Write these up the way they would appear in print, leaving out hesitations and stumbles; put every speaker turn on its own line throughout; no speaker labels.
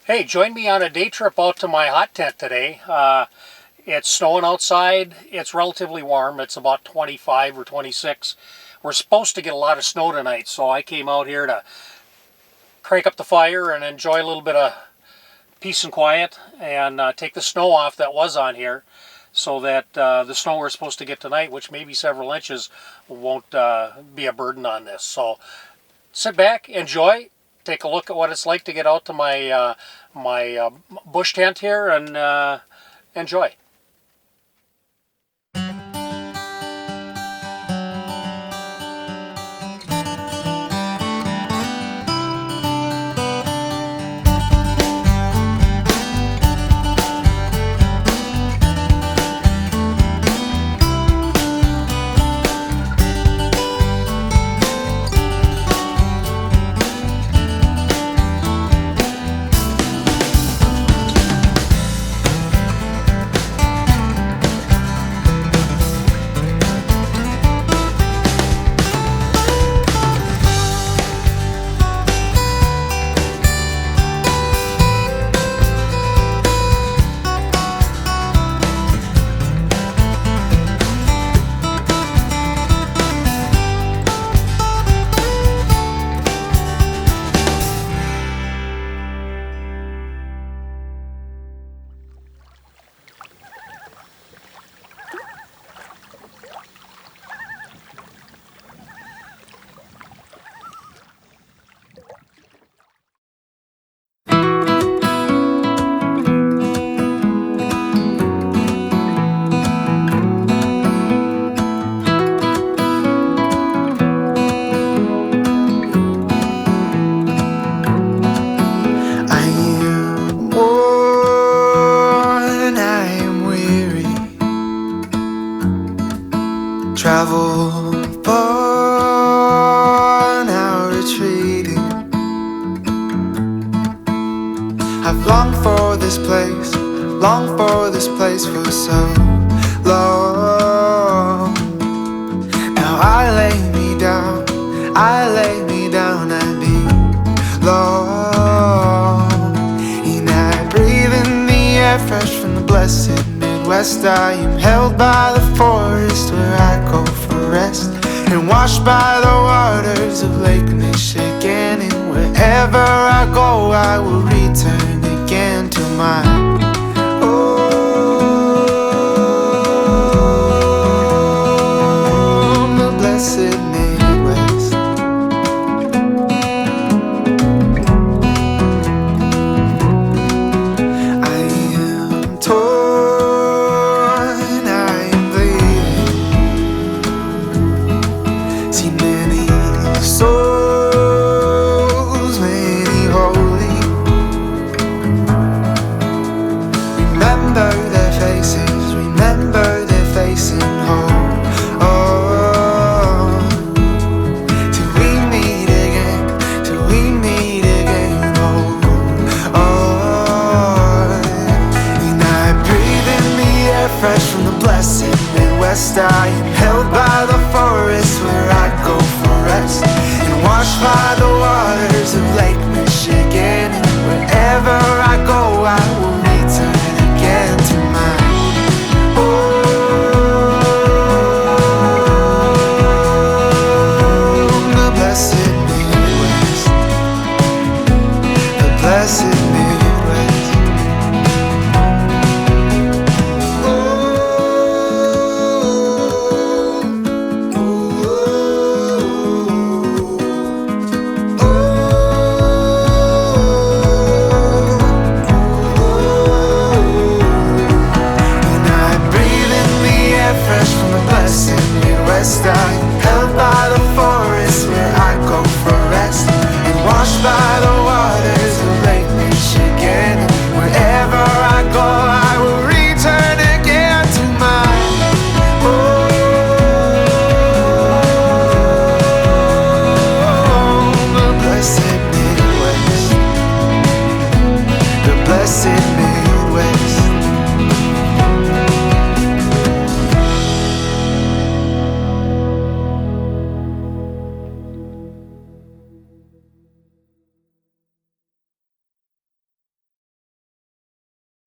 Hey, join me on a day trip out to my hot tent today. It's snowing outside. It's relatively warm. It's about 25 or 26. We're supposed to get a lot of snow tonight, so I came out here to crank up the fire and enjoy a little bit of peace and quiet and take the snow off that was on here so that the snow we're supposed to get tonight, which may be several inches, won't be a burden on this. So sit back, enjoy, take a look at what it's like to get out to my bush tent here and enjoy.
Travel far, now retreating. I've longed for this place for so long. Now I lay me down and be long. And I breathe in the air fresh from the blessed Midwest. I am held by the forest where I go for rest, and washed by the waters of Lake Michigan. And wherever I go, I will return again to my home, the blessed Midwest. I am torn, I am bleeding. Seen many souls, many holy.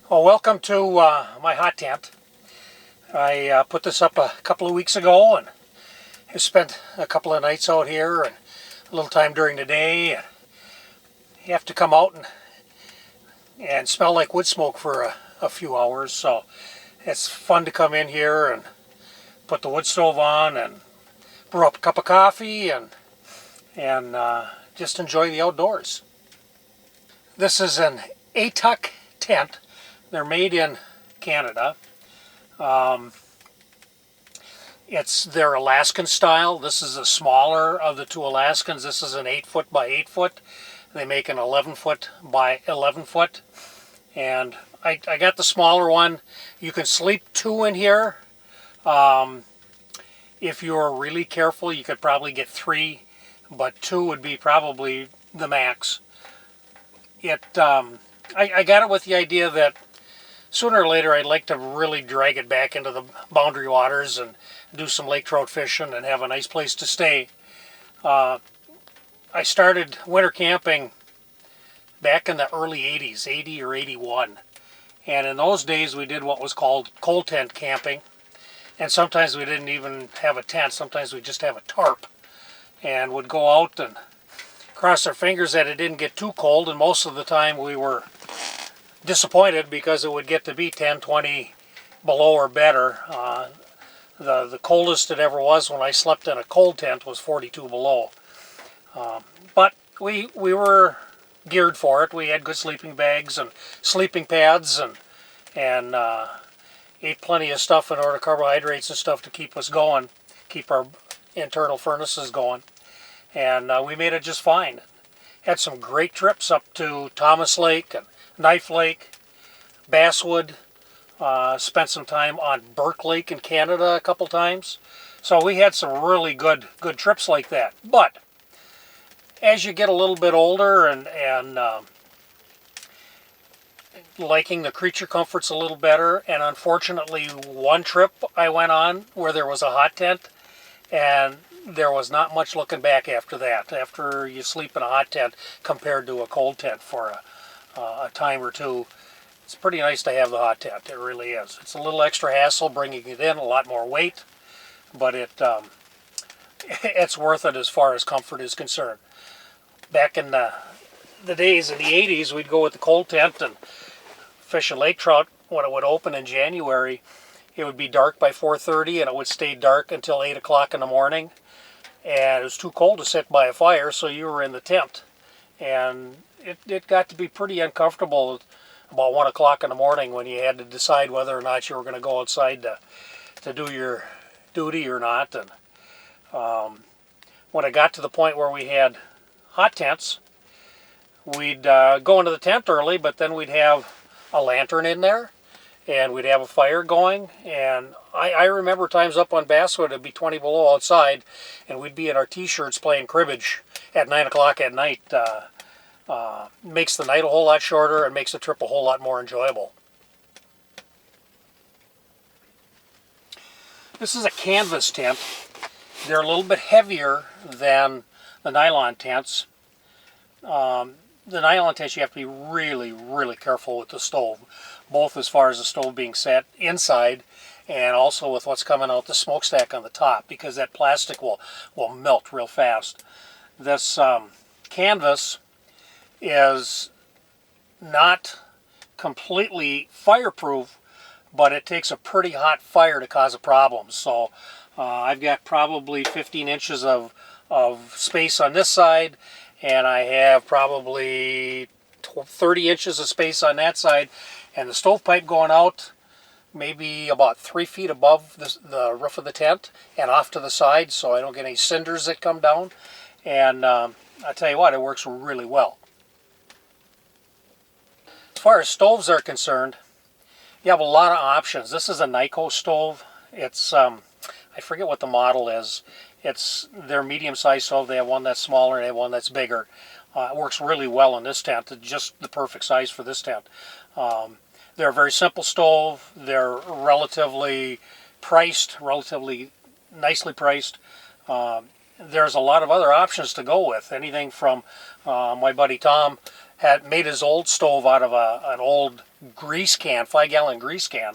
Well, welcome to my hot tent. I put this up a couple of weeks ago and have spent a couple of nights out here and a little time during the day. You have to come out and smell like wood smoke for a few hours, so it's fun to come in here and put the wood stove on and brew up a cup of coffee and just enjoy the outdoors. This is an ATUC tent. They're made in Canada. It's their Alaskan style. This is the smaller of the two Alaskans. This is an 8 foot by 8 foot. They make an 11 foot by 11 foot. And I got the smaller one. You can sleep two in here. If you're really careful, you could probably get three, but two would be probably the max. I got it with the idea that sooner or later I'd like to really drag it back into the boundary waters and do some lake trout fishing and have a nice place to stay. I started winter camping back in the early 80s, 80 or 81. And in those days we did what was called cold tent camping. And sometimes we didn't even have a tent, sometimes we just have a tarp. And would go out and cross our fingers that it didn't get too cold, and most of the time we were disappointed because it would get to be 10, 20 below or better. The coldest it ever was when I slept in a cold tent was 42 below. But we were geared for it. We had good sleeping bags and sleeping pads and ate plenty of stuff in order, carbohydrates and stuff to keep us going, keep our internal furnaces going. And we made it just fine. Had some great trips up to Thomas Lake and Knife Lake, Basswood, spent some time on Burke Lake in Canada a couple times. So we had some really good trips like that. But as you get a little bit older and liking the creature comforts a little better, and unfortunately one trip I went on where there was a hot tent, and there was not much looking back after that, after you sleep in a hot tent compared to a cold tent for a time or two. It's pretty nice to have the hot tent. It really is. It's a little extra hassle bringing it in, a lot more weight, but it's worth it as far as comfort is concerned. Back in the days in the 80s, we'd go with the cold tent and fish a lake trout when it would open in January. It would be dark by 4:30 and it would stay dark until 8 o'clock in the morning. And it was too cold to sit by a fire, so you were in the tent. And it got to be pretty uncomfortable about 1 o'clock in the morning when you had to decide whether or not you were going to go outside to do your duty or not. And when it got to the point where we had hot tents, we'd go into the tent early, but then we'd have a lantern in there, and we'd have a fire going. And I remember times up on Basswood, it'd be 20 below outside, and we'd be in our t-shirts playing cribbage at 9 o'clock at night. Makes the night a whole lot shorter and makes the trip a whole lot more enjoyable. This is a canvas tent. They're a little bit heavier than the nylon tents. The nylon tents, you have to be really, really careful with the stove, both as far as the stove being set inside and also with what's coming out the smokestack on the top, because that plastic will melt real fast. This canvas is not completely fireproof, but it takes a pretty hot fire to cause a problem. So I've got probably 15 inches of space on this side, and I have probably 30 inches of space on that side, and the stovepipe going out maybe about 3 feet above the roof of the tent and off to the side, so I don't get any cinders that come down. And I'll tell you what, it works really well. As far as stoves are concerned, you have a lot of options. This is a Nyko stove. It's I forget what the model is. It's their medium-sized stove. They have one that's smaller and they have one that's bigger. It works really well in this tent. It's just the perfect size for this tent. They're a very simple stove. They're relatively priced, relatively nicely priced. There's a lot of other options to go with. Anything from my buddy Tom had made his old stove out of an old grease can, 5-gallon grease can,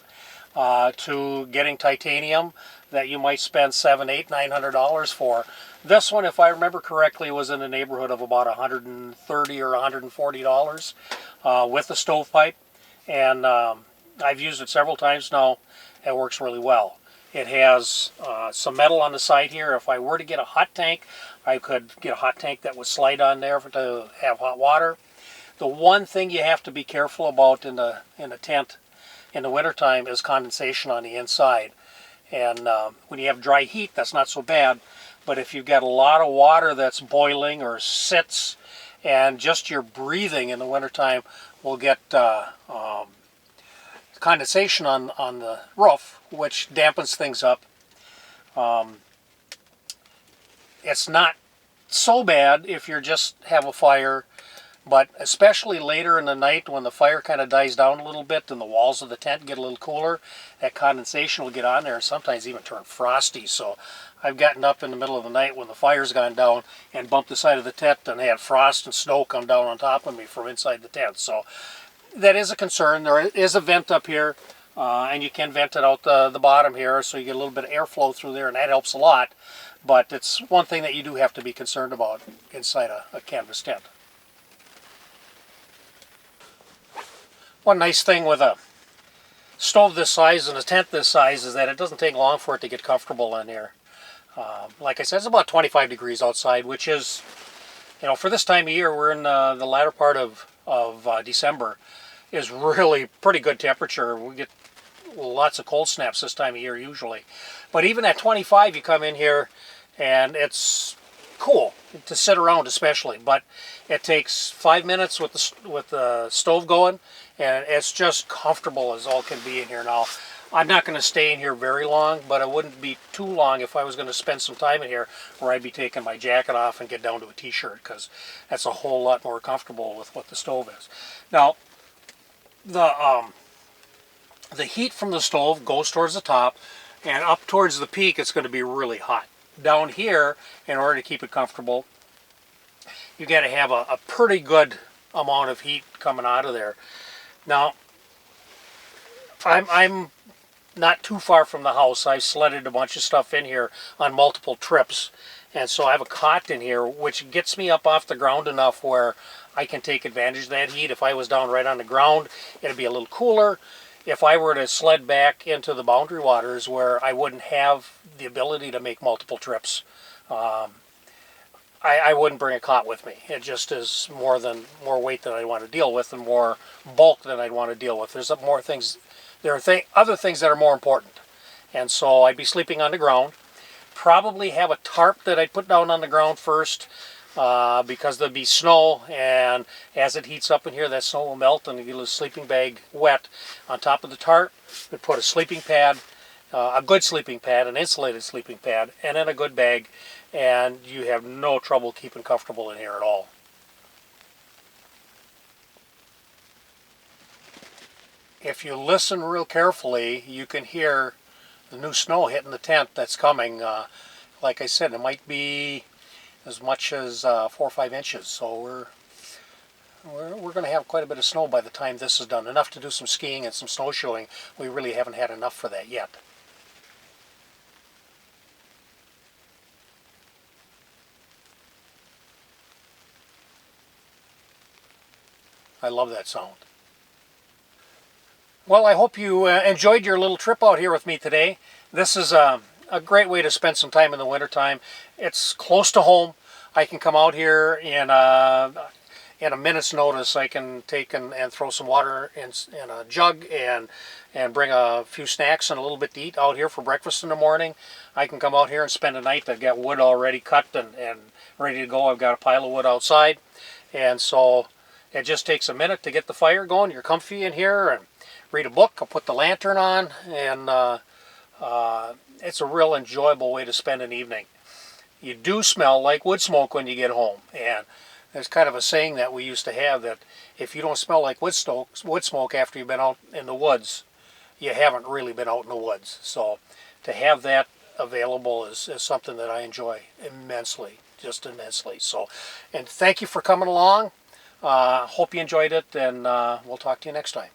to getting titanium that you might spend $700, $800, $900 for. This one, if I remember correctly, was in the neighborhood of about $130 or $140 with the stovepipe, and I've used it several times now. It works really well. It has some metal on the side here. If I were to get a hot tank, I could get a hot tank that would slide on there to have hot water. The one thing you have to be careful about in the tent in the wintertime is condensation on the inside. And when you have dry heat, that's not so bad. But if you've got a lot of water that's boiling or sits, and just your breathing in the wintertime will get condensation on the roof, which dampens things up. It's not so bad if you just have a fire, but especially later in the night when the fire kind of dies down a little bit and the walls of the tent get a little cooler, that condensation will get on there and sometimes even turn frosty. So I've gotten up in the middle of the night when the fire's gone down and bumped the side of the tent and had frost and snow come down on top of me from inside the tent. So that is a concern. There is a vent up here, and you can vent it out the bottom here, so you get a little bit of airflow through there, and that helps a lot. But it's one thing that you do have to be concerned about inside a canvas tent. One nice thing with a stove this size and a tent this size is that it doesn't take long for it to get comfortable in here. Like I said, it's about 25 degrees outside, which is, for this time of year, we're in the latter part of December, is really pretty good temperature. We get lots of cold snaps this time of year usually. But even at 25, you come in here and it's cool to sit around especially. But it takes 5 minutes with the stove going, and it's just comfortable as all can be in here now. I'm not going to stay in here very long, but it wouldn't be too long if I was going to spend some time in here where I'd be taking my jacket off and get down to a t-shirt, because that's a whole lot more comfortable with what the stove is. Now, the heat from the stove goes towards the top, and up towards the peak it's going to be really hot. Down here, in order to keep it comfortable, you got to have a pretty good amount of heat coming out of there. Now, I'm not too far from the house. I've sledded a bunch of stuff in here on multiple trips, and so I have a cot in here which gets me up off the ground enough where I can take advantage of that heat. If I was down right on the ground, it'd be a little cooler. If I were to sled back into the boundary waters where I wouldn't have the ability to make multiple trips, I wouldn't bring a cot with me. It just is more weight than I'd want to deal with, and more bulk than I'd want to deal with. There are other things that are more important, and so I'd be sleeping on the ground. Probably have a tarp that I'd put down on the ground first, because there'll be snow, and as it heats up in here, that snow will melt and you get a sleeping bag wet. On top of the tarp, we'd put a sleeping pad, a good sleeping pad, an insulated sleeping pad, and then a good bag, and you have no trouble keeping comfortable in here at all. If you listen real carefully, you can hear the new snow hitting the tent that's coming. Like I said, it might be as much as 4 or 5 inches, so we're going to have quite a bit of snow by the time this is done. Enough to do some skiing and some snowshoeing. We really haven't had enough for that yet. I love that sound. Well, I hope you enjoyed your little trip out here with me today. This is a great way to spend some time in the wintertime. It's close to home. I can come out here in a minute's notice. I can take and throw some water in a jug and bring a few snacks and a little bit to eat out here for breakfast in the morning. I can come out here and spend a night. I've got wood already cut and ready to go. I've got a pile of wood outside, and so it just takes a minute to get the fire going. You're comfy in here and read a book. I'll put the lantern on, and it's a real enjoyable way to spend an evening. You do smell like wood smoke when you get home, and there's kind of a saying that we used to have that if you don't smell like wood smoke after you've been out in the woods, you haven't really been out in the woods. So to have that available is something that I enjoy immensely, just immensely. So, and thank you for coming along. Hope you enjoyed it, and we'll talk to you next time.